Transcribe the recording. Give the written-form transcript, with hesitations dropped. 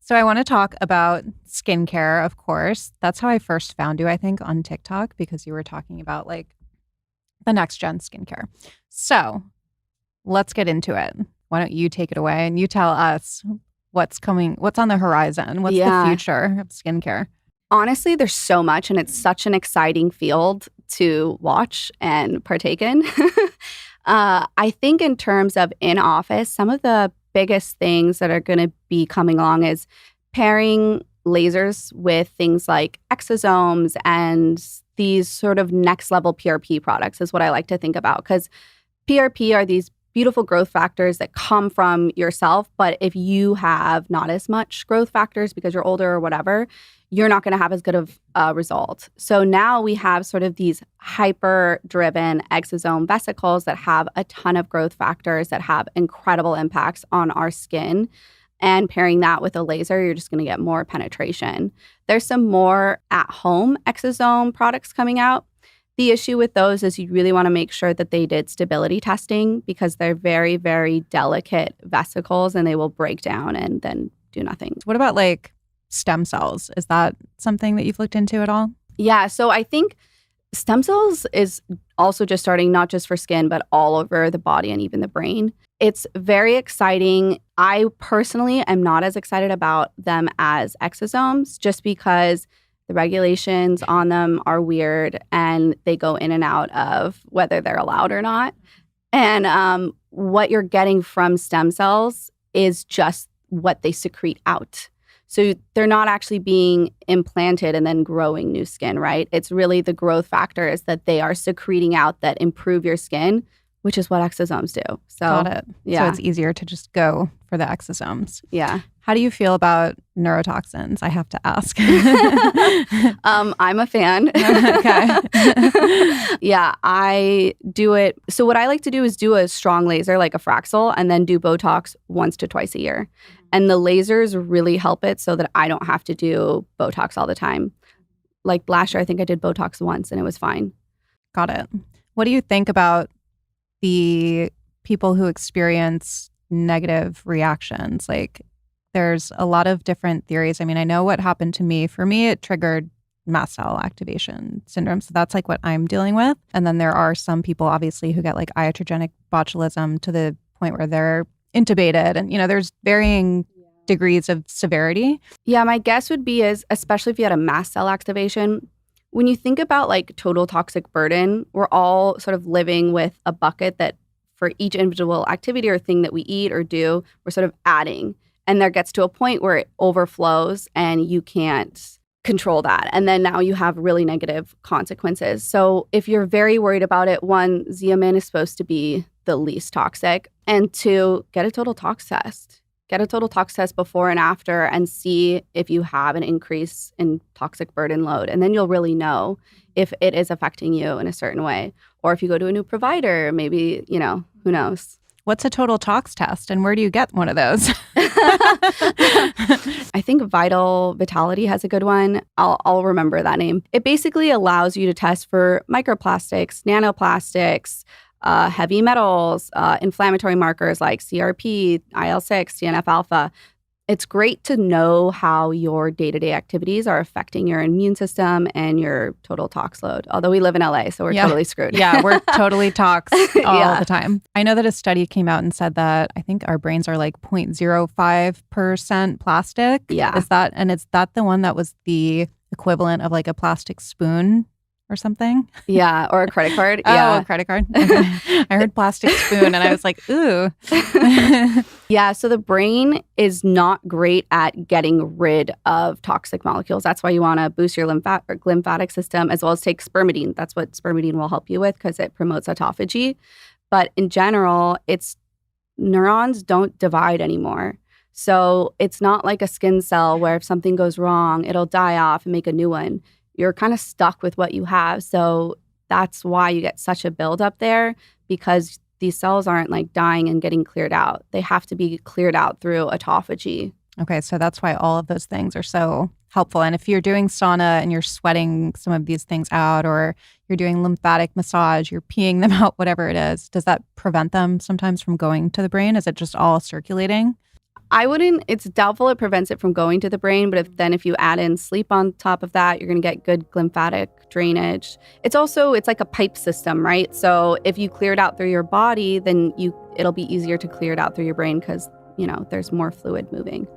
So I want to talk about skincare, of course. That's how I first found you, I think, on TikTok, because you were talking about like the next gen skincare. So let's get into it. Why don't you take it away and you tell us what's coming, what's on the horizon? What's the future of skincare? Honestly, there's so much, and it's such an exciting field to watch and partake in. I think in terms of in office, some of the biggest things that are going to be coming along is pairing lasers with things like exosomes and these sort of next level PRP products is what I like to think about, because PRP are these beautiful growth factors that come from yourself. But if you have not as much growth factors because you're older or whatever, you're not going to have as good of a result. So now we have sort of these hyper-driven exosome vesicles that have a ton of growth factors that have incredible impacts on our skin. And pairing that with a laser, you're just going to get more penetration. There's some more at-home exosome products coming out. The issue with those is you really want to make sure that they did stability testing, because they're very, very delicate vesicles and they will break down and then do nothing. What about like stem cells? Is that something that you've looked into at all? Yeah, so I think stem cells is also just starting not just for skin, but all over the body and even the brain. It's very exciting. I personally am not as excited about them as exosomes, just because the regulations on them are weird and they go in and out of whether they're allowed or not. And what you're getting from stem cells is just what they secrete out. So they're not actually being implanted and then growing new skin, right? It's really the growth factors that they are secreting out that improve your skin, which is what exosomes do. So, got it. Yeah. So it's easier to just go for the exosomes. Yeah. How do you feel about neurotoxins? I have to ask. I'm a fan. Okay. Yeah, I do it. So what I like to do is do a strong laser like a Fraxel and then do Botox once to twice a year. And the lasers really help it so that I don't have to do Botox all the time. Like last year, I think I did Botox once and it was fine. Got it. What do you think about the people who experience negative reactions? Like, there's a lot of different theories. I mean, I know what happened to me. For me, it triggered mast cell activation syndrome. So that's like what I'm dealing with. And then there are some people, obviously, who get like iatrogenic botulism to the point where they're intubated. And, you know, there's varying degrees of severity. Yeah, my guess would be is, especially if you had a mast cell activation, when you think about like total toxic burden, we're all sort of living with a bucket that for each individual activity or thing that we eat or do, we're sort of adding. And there gets to a point where it overflows and you can't control that. And then now you have really negative consequences. So if you're very worried about it, one, Xeomin is supposed to be the least toxic. And two, get a total tox test. Get a total tox test before and after and see if you have an increase in toxic burden load. And then you'll really know if it is affecting you in a certain way. Or if you go to a new provider, maybe, you know, who knows? What's a total tox test and where do you get one of those? I think Vitality has a good one. I'll remember that name. It basically allows you to test for microplastics, nanoplastics, heavy metals, inflammatory markers like CRP, IL-6, TNF-alpha. It's great to know how your day-to-day activities are affecting your immune system and your total tox load. Although we live in LA, so we're totally screwed. Yeah, we're totally tox all the time. I know that a study came out and said that I think our brains are like 0.05% plastic. Yeah. Is that the one that was the equivalent of like a plastic spoon or something? Yeah, or a credit card. Oh, a credit card. Okay. I heard plastic spoon and I was like, ooh. Yeah, so the brain is not great at getting rid of toxic molecules. That's why you want to boost your lymphatic system as well as take spermidine. That's what spermidine will help you with because it promotes autophagy. But in general, neurons don't divide anymore. So it's not like a skin cell where if something goes wrong, it'll die off and make a new one. You're kind of stuck with what you have. So that's why you get such a buildup there, because these cells aren't like dying and getting cleared out. They have to be cleared out through autophagy. Okay, so that's why all of those things are so helpful. And if you're doing sauna and you're sweating some of these things out, or you're doing lymphatic massage, you're peeing them out, whatever it is, does that prevent them sometimes from going to the brain? Is it just all circulating? I wouldn't, it's doubtful it prevents it from going to the brain, but if you add in sleep on top of that, you're going to get good lymphatic drainage. It's like a pipe system, right? So if you clear it out through your body, then it'll be easier to clear it out through your brain because, there's more fluid moving.